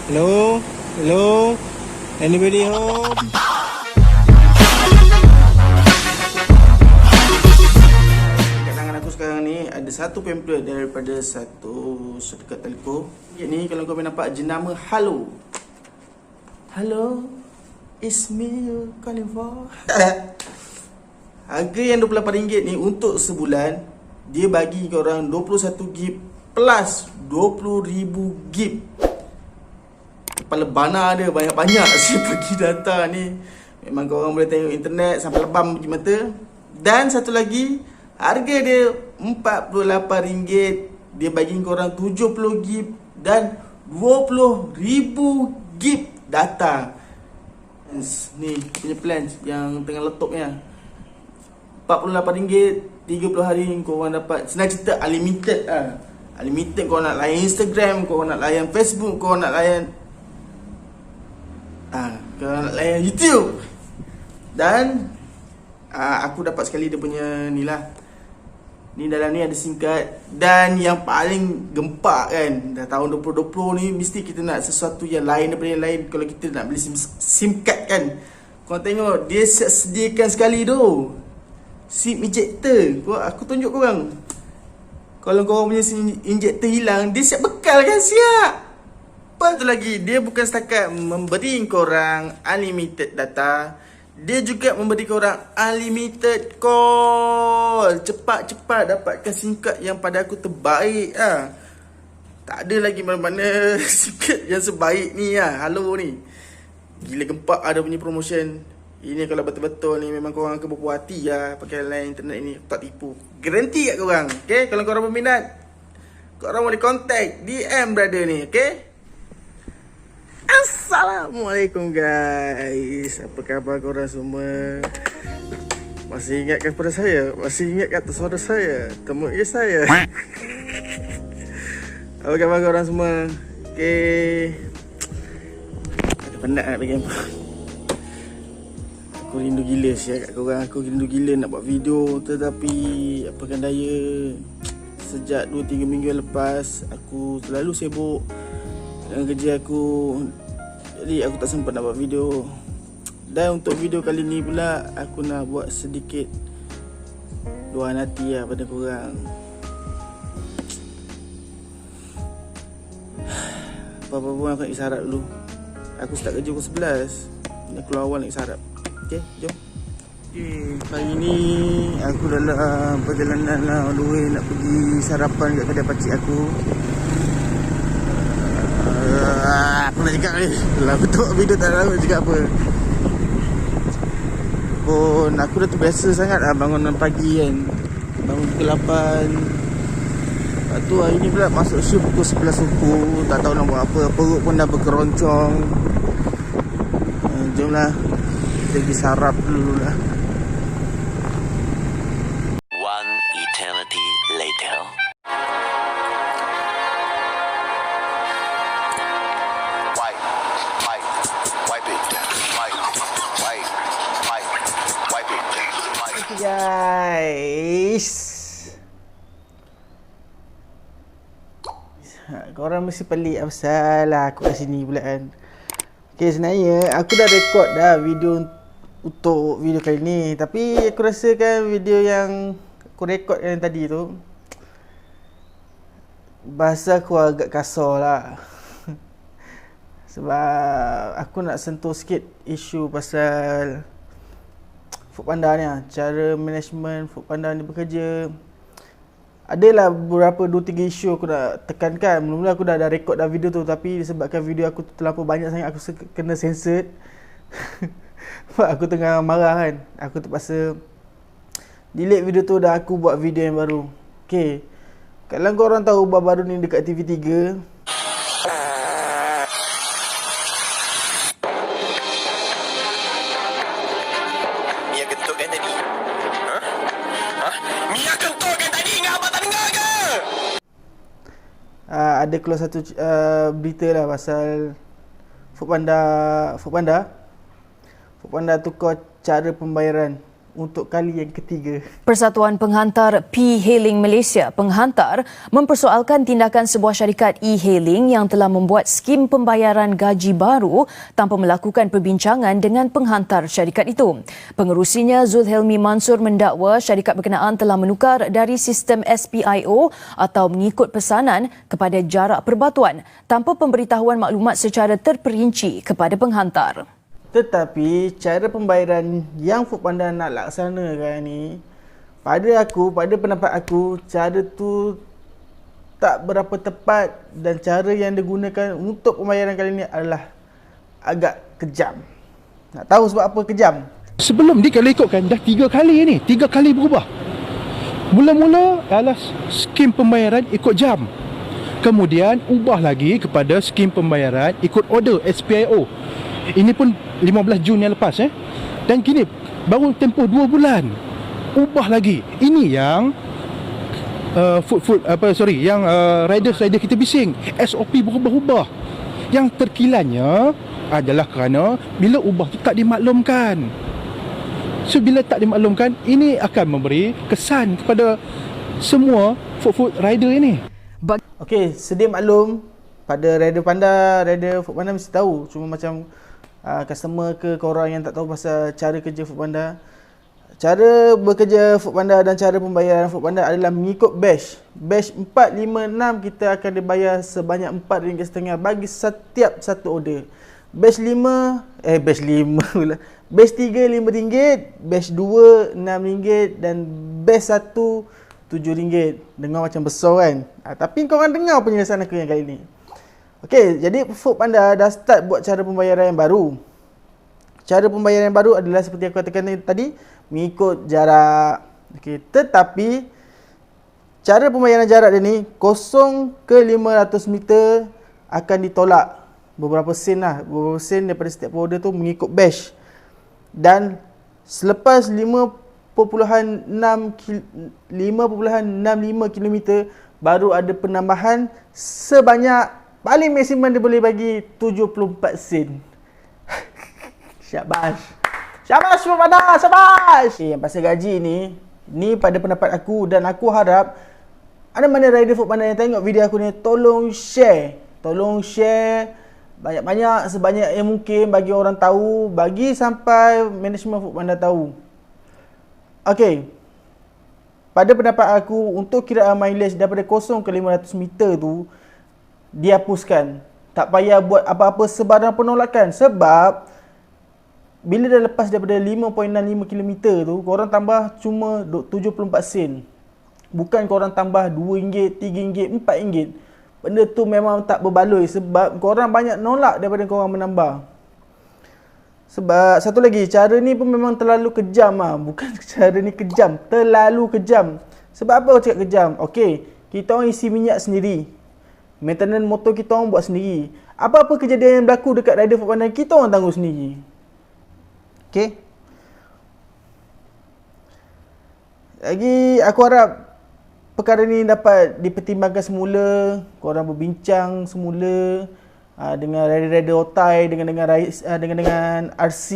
Hello? Hello? Anybody home? Kat tangan aku sekarang ni ada satu pamphlet daripada satu syarikat telco. Ni kalau kau nampak jenama Halo. Hello? It's me you calling for. Harga yang RM28 ni untuk sebulan, dia bagi korang 21GB plus 20,000GB. Kepala bana dia banyak-banyak si pergi data ni. Memang korang boleh tengok internet sampai lebam pergi mata. Dan satu lagi, harga dia RM48. Dia bagi korang 70GB dan 20,000GB data. Ni punya plan yang tengah letupnya. RM48, 30 hari korang dapat. Senang cerita unlimited lah. Unlimited, korang nak layan Instagram, korang nak layan Facebook, korang nak layan korang nak layan YouTube. Dan aku dapat sekali dia punya ni lah. Ni dalam ni ada SIM card. Dan yang paling gempak kan, dah tahun 2020 ni mesti kita nak sesuatu yang lain daripada yang lain. Kalau kita nak beli SIM card kan, korang tengok dia sediakan sekali tu SIM ejector. Aku tunjuk korang. Kalau korang punya SIM ejector hilang, dia siap bekal kan, siap. Apa tu lagi, dia bukan setakat memberi korang unlimited data, dia juga memberi korang unlimited call. Cepat-cepat dapatkan SIM card yang pada aku terbaik lah. Tak ada lagi mana-mana SIM card yang sebaik ni lah, Halo ni. Gila gempak ada punya promotion. Ini kalau betul-betul ni memang korang akan berpuas hati lah pakai line internet ni. Tak tipu, garanti kat korang. Okay, kalau korang berminat, korang boleh contact DM brother ni. Okay, Assalamualaikum guys. Apa khabar korang semua? Masih ingat kepada saya? Masih ingat kata saudara saya? Temui saya. Apa khabar korang semua? Okay, ada penat nak bagi apa. Aku rindu gila siap kat korang. Aku rindu gila nak buat video. Tetapi apakan daya, sejak 2-3 minggu lepas aku terlalu sibuk dengan kerja aku, jadi aku tak sempat nak buat video. Dan untuk video kali ni pula, aku nak buat sedikit luahan hati lah pada korang. Apa-apa pun aku nak isyarat dulu. Aku start kerja pukul 11. Ni aku awal nak isyarat. Okay, jom. Okay, hari ni aku dalam perjalanan lah on the way nak pergi sarapan kat kedai pakcik aku. Aku nak cakap ni lah, betul video tak tahu nak cakap apa. Pun aku dah terbiasa sangat lah bangun pagi kan. Bangun pukul 8. Lepas tu hari ni pula masuk shift pukul 11 subuh. Tak tahu nak buat apa. Perut pun dah berkeroncong. Jomlah kita pergi sarap dulu lah. One eternity later. Guys, korang mesti pelik apa lah aku kat sini pula kan. Okay, sebenarnya aku dah record dah video untuk video kali ni. Tapi aku rasa kan video yang aku record yang tadi tu, bahasa aku agak kasar lah. Sebab aku nak sentuh sikit isu pasal Foodpanda ni lah. Cara management Foodpanda ni bekerja. Adalah beberapa 2-3 isu aku nak tekankan. Mula-mula aku dah record dah video tu, tapi disebabkan video aku terlalu banyak sangat, aku kena censored. Sebab aku tengah marah kan, aku terpaksa delete video tu dan aku buat video yang baru. Okay, kalau korang tahu baru ni dekat TV3, ada keluar satu berita lah pasal Foodpanda tukar cara pembayaran untuk kali yang ketiga. Persatuan Penghantar P-Hailing Malaysia Penghantar mempersoalkan tindakan sebuah syarikat e-hailing yang telah membuat skim pembayaran gaji baru tanpa melakukan perbincangan dengan penghantar syarikat itu. Pengerusinya Zulhelmi Mansur mendakwa syarikat berkenaan telah menukar dari sistem SPIO atau mengikut pesanan kepada jarak perbatuan tanpa pemberitahuan maklumat secara terperinci kepada penghantar. Tetapi cara pembayaran yang Foodpanda nak laksanakan ni, pada pendapat aku, cara tu tak berapa tepat dan cara yang digunakan untuk pembayaran kali ni adalah agak kejam. Nak tahu sebab apa kejam? Sebelum ni kalau ikutkan dah 3 kali ni, 3 kali berubah. Mula-mula adalah skim pembayaran ikut jam. Kemudian ubah lagi kepada skim pembayaran ikut order SPIO. Ini pun 15 Jun yang lepas Dan kini baru tempoh 2 bulan ubah lagi. Ini yang rider kita bising. SOP berubah-ubah. Yang terkilannya adalah kerana bila ubah tu tak dimaklumkan. So bila tak dimaklumkan, ini akan memberi kesan kepada semua food rider ini. Okey, sedia maklum pada rider Foodpanda mesti tahu. Cuma macam customer ke korang yang tak tahu pasal cara kerja Foodpanda. Cara bekerja Foodpanda dan cara pembayaran Foodpanda adalah mengikut batch. Batch 4, 5, 6 kita akan dibayar sebanyak RM4.5 bagi setiap satu order. Batch 5 pula. Batch 3 RM5, batch 2 RM6 dan batch 1 RM7. Dengar macam besar kan? Tapi korang dengar penjelasan aku yang kali ni. Okey, jadi Foodpanda dah start buat cara pembayaran yang baru. Cara pembayaran yang baru adalah seperti aku katakan tadi, mengikut jarak. Okey, tetapi cara pembayaran jarak dia ni 0 ke 500 meter akan ditolak beberapa sen daripada setiap order tu mengikut batch. Dan selepas 5.65 km baru ada penambahan sebanyak paling maksimum dia boleh bagi 74 sen. Syabas. Syabas Foodpanda, syabas. Yang pasal gaji ni pada pendapat aku dan aku harap ada mana rider Foodpanda yang tengok video aku ni, tolong share banyak-banyak sebanyak yang mungkin bagi orang tahu, bagi sampai management Foodpanda tahu. Okey. Pada pendapat aku, untuk kiraan mileage daripada 0 ke 500 meter tu dihapuskan. Tak payah buat apa-apa sebarang penolakan sebab bila dah lepas daripada 5.65 km tu, korang tambah cuma 74 sen. Bukan korang tambah RM2, RM3, RM4. Benda tu memang tak berbaloi sebab korang banyak nolak daripada korang menambah. Sebab satu lagi, cara ni pun memang terlalu kejam Bukan cara ni kejam, terlalu kejam. Sebab apa aku cakap kejam? Okey, kita orang isi minyak sendiri. Maintenance motor kita orang buat sendiri. Apa-apa kejadian yang berlaku dekat rider Foodpanda, kita orang tanggung sendiri. Okey. Lagi aku harap perkara ni dapat dipertimbangkan semula. Korang berbincang semula dengan rider-rider otai, dengan RC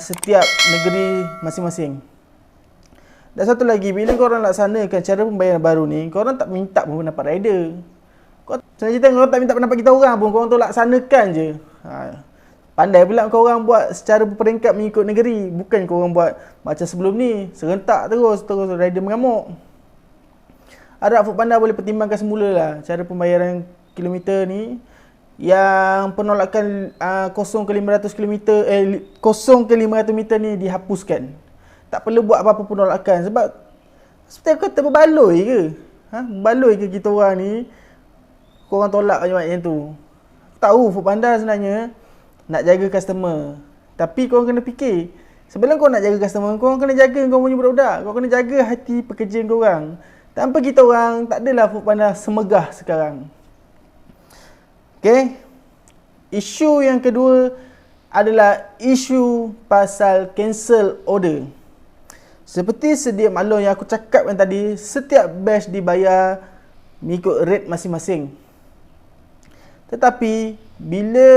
setiap negeri masing-masing. Dan satu lagi, bila korang laksanakan cara pembayaran baru ni, korang tak minta pun pendapat rider. Senang cerita, korang tak minta pendapat kita orang pun, korang tu laksanakan je. Pandai pula korang buat secara berperingkat mengikut negeri. Bukan korang buat macam sebelum ni, serentak terus rider mengamuk. Harap Foodpanda boleh pertimbangkan semula lah cara pembayaran kilometer ni. Yang penolakan 0 ke 500 meter ni dihapuskan. Tak perlu buat apa-apa penolakan sebab seperti aku kata, berbaloi ke? Berbaloi ke kita orang ni korang tolak macam tu? Tahu Foodpanda sebenarnya nak jaga customer. Tapi korang kena fikir, sebelum korang nak jaga customer, korang kena jaga korang punya budak-budak. Korang kena jaga hati pekerja korang. Tanpa kita orang, tak adalah Foodpanda semegah sekarang. Okay. Isu yang kedua adalah isu pasal cancel order. Seperti sedia maklum yang aku cakapkan tadi, setiap batch dibayar mengikut rate masing-masing. Tetapi bila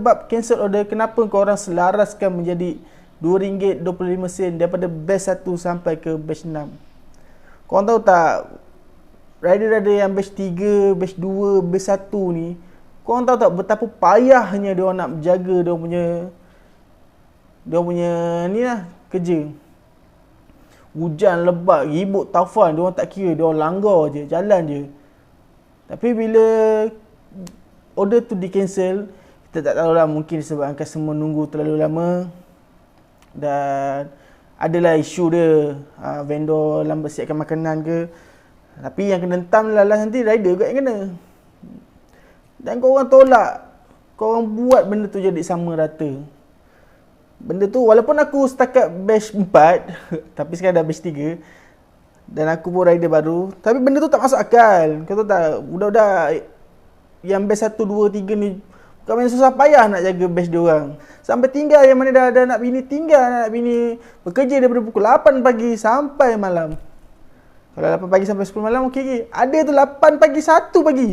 bab cancel order, kenapa korang selaraskan menjadi RM2.25 daripada batch 1 sampai ke batch 6. Korang tahu tak, rider-rider yang batch 3, batch 2, batch 1 ni, korang tahu tak betapa payahnya dia orang nak jaga dia punya ni lah kerja. Hujan, lebat, ribut, taufan, dia orang tak kira, dia orang langgar je, jalan je. Tapi bila order tu di-cancel, kita tak tahulah, mungkin disebabkan customer nunggu terlalu lama dan adalah isu dia, vendor lambat siapkan makanan ke. Tapi yang kena hentam lalas nanti rider juga yang kena. Dan korang tolak, korang buat benda tu jadi sama rata. Benda tu walaupun aku setakat batch 4 tapi sekarang dah batch 3 dan aku pun rider baru, tapi benda tu tak masuk akal. Kau tahu tak, budak-budak yang batch 1, 2, 3 ni bukan main susah payah nak jaga batch dia orang. Sampai tinggal yang mana dah ada anak bini, tinggal anak bini bekerja daripada pukul 8 pagi sampai malam. Kalau 8 pagi sampai 10 malam okey ke? Ada tu 8 pagi 1 pagi.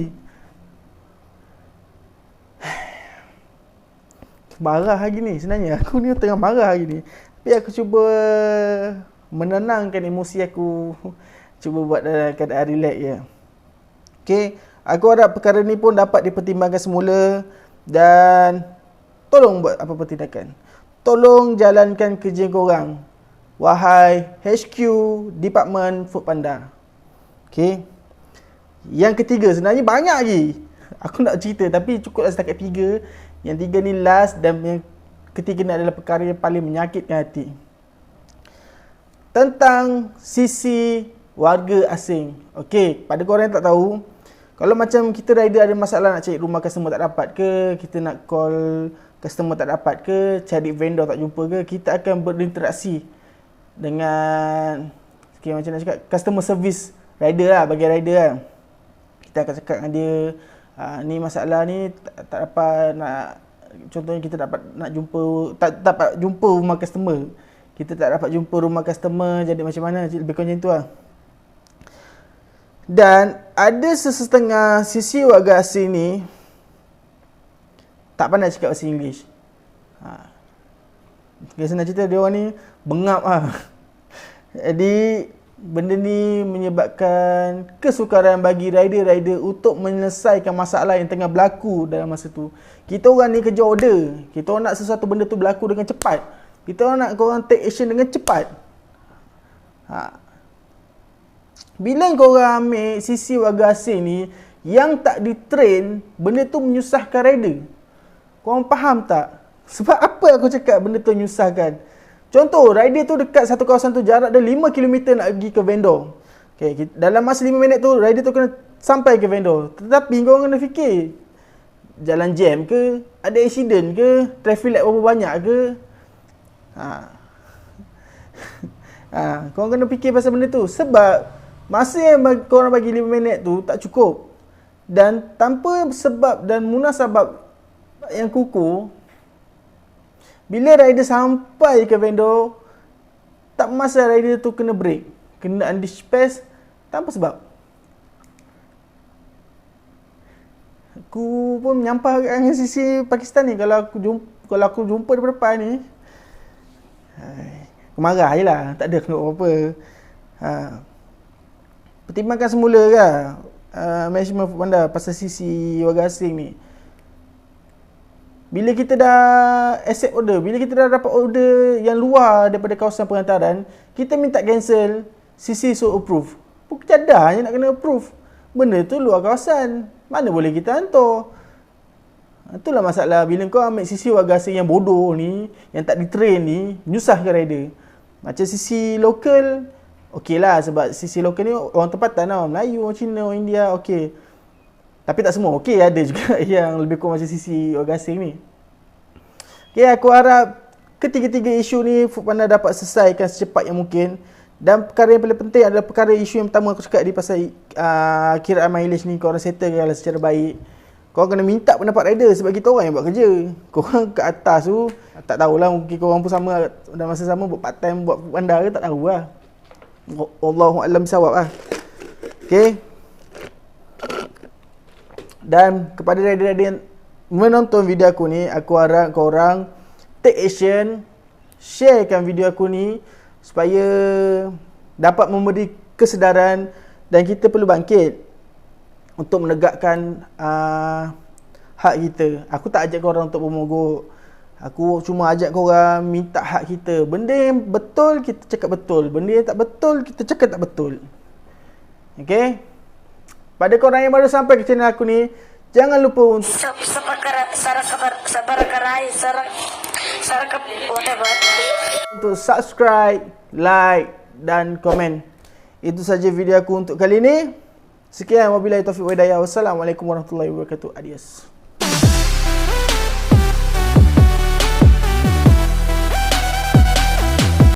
Marah hari ni sebenarnya. Aku ni tengah marah hari ni. Tapi aku cuba menenangkan emosi aku. Cuba buat dalam keadaan relax je. Okay. Aku harap perkara ni pun dapat dipertimbangkan semula. Dan tolong buat apa-apa tindakan. Tolong jalankan kerja korang. Wahai HQ Department Foodpanda. Okay. Yang ketiga, sebenarnya banyak lagi aku nak cerita, tapi cukuplah setakat 3. Yang 3 ni last, dan yang ketiga ni adalah perkara yang paling menyakitkan hati. Tentang sisi warga asing. Okey, pada korang yang tak tahu, kalau macam kita rider ada masalah nak cari rumah customer tak dapat ke, kita nak call customer tak dapat ke, cari vendor tak jumpa ke, kita akan berinteraksi dengan macam nak cakap, customer service rider lah, bagi rider lah. Kita akan cakap dengan dia, ni masalah ni tak dapat nak, contohnya kita tak dapat jumpa rumah customer. Kita tak dapat jumpa rumah customer, jadi macam mana, lebih kurang macam tu lah. Dan ada sesetengah sisi warga asing ni tak pandai cakap bahasa English. Senang cerita, dia orang ni bengap lah. Jadi benda ni menyebabkan kesukaran bagi rider-rider untuk menyelesaikan masalah yang tengah berlaku dalam masa tu. Kita orang ni kerja order. Kita orang nak sesuatu benda tu berlaku dengan cepat. Kita orang nak korang take action dengan cepat. Bila korang ambil sisi warga asing ni yang tak di-train, benda tu menyusahkan rider. Korang faham tak? Sebab apa aku cakap benda tu menyusahkan? Contoh, rider tu dekat satu kawasan tu, jarak dia 5 km nak pergi ke vendor. Okay, dalam masa 5 minit tu, rider tu kena sampai ke vendor. Tetapi korang kena fikir, jalan jam ke, ada accident ke, traffic light berapa banyak ke. Korang kena fikir pasal benda tu. Sebab masa yang korang bagi 5 minit tu tak cukup. Dan tanpa sebab dan munasabab yang kukuh, bila rider sampai ke vendor, tak masa rider tu kena break, kena unleash space tanpa sebab. Aku pun menyampah dengan sisi Pakistan ni. Kalau aku jumpa daripada depan ni, aku marah je lah, tak ada kena apa-apa. Pertimbangkan semula kan management Foodpanda pasal sisi warga asing ni. Bila kita dah accept order, bila kita dah dapat order yang luar daripada kawasan penghantaran, kita minta cancel, CC so approve. Pun cadar je nak kena approve. Benda tu luar kawasan, mana boleh kita hantar. Itulah masalah bila kau ambil sisi warga asing yang bodoh ni, yang tak di-train ni, menyusahkan rider. Macam sisi lokal, okey lah, sebab sisi lokal ni orang tempatan lah, Melayu, orang Cina, orang India, okey. Tapi tak semua okey, ada juga yang lebih kurang macam sisi warga asing ni. Okay, aku harap ketiga-tiga isu ni Foodpanda dapat selesaikan secepat yang mungkin. Dan perkara yang paling penting adalah perkara isu yang pertama aku cakap di pasal kiraan mileage ni, korang settlekan secara baik. Korang kena minta pendapat rider sebab kita orang yang buat kerja. Korang ke atas tu, tak tahulah, mungkin korang pun sama dalam masa sama buat part time, buat Foodpanda ke, tak tahulah. Allahu'alam bisawab lah. Okay. Dan kepada rider-rider yang menonton video aku ni, aku harap korang take action, sharekan video aku ni supaya dapat memberi kesedaran dan kita perlu bangkit untuk menegakkan hak kita. Aku tak ajak korang untuk bermogok. Aku cuma ajak korang minta hak kita. Benda yang betul, kita cakap betul. Benda yang tak betul, kita cakap tak betul. Okay? Pada korang yang baru sampai ke channel aku ni, jangan lupa untuk untuk subscribe, like dan komen. Itu saja video aku untuk kali ini. Sekian, wabillahi taufiq wa hidayah. Wassalamualaikum warahmatullahi wabarakatuh. Adios.